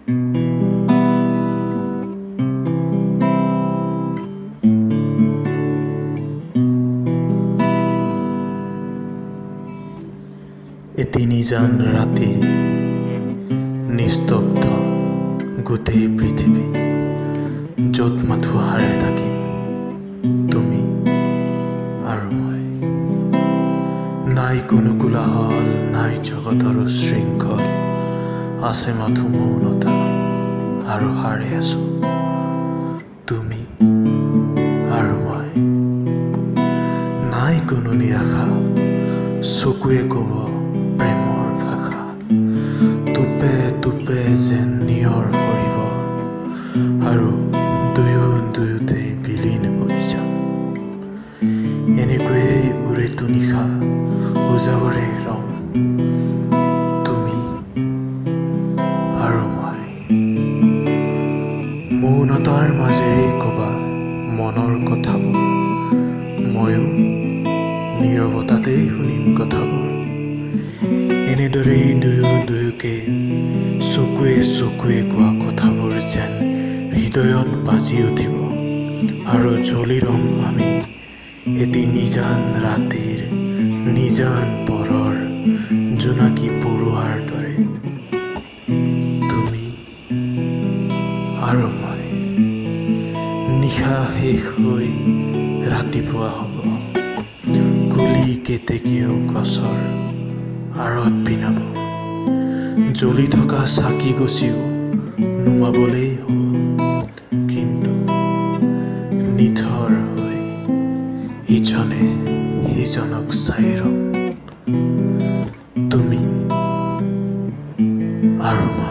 এটি নিজান ৰাতি নিস্তব্ধ গোটেই পৃথিৱী য'ত মাথো হাৰে থাকিম তুমি আৰু মই নাই কোনো কোলাহল নাই জগতৰ শৃংখল আছে মাথো মৌনতা আৰু হাৰে আছো তুমি আৰু মই নাই কোনো নিৰাশা চকুৱে ক'ব প্ৰেমৰ ভাষা টুপে টুপে যেন নিয়ৰ সৰিব আৰু দুয়োতে বিলীন হৈ যাম এনেকৈয়ে উৰেটো নিশা উজাগৰে ৰং তুমি আৰু মই মৌনতাৰ মাজেৰে ক'বা মনৰ কথাবোৰ ময়ো নীৰৱতাতেই শুনিম কথাবোৰ এনেদৰেই দুয়োকে চকুৱে কোৱা কথাবোৰ যেন হৃদয়ত বাজি উঠিব আৰু জ্বলি ৰম আমি এটি নিজান ৰাতিৰ নিজান পৰৰ জোনাকী পৰুৱাৰ দৰে তুমি আৰু মই নিশা শেষ হৈ ৰাতিপুৱা হ'ব কুলি কেতেকীয়েও গছৰ আঁৰত পিনাব জ্বলি থকা চাকি গছিও নুমাবলেই হ'ব কিন্তু নিথৰ হৈ ইজনে সিজনক চাই ৰম তুমি আৰু মই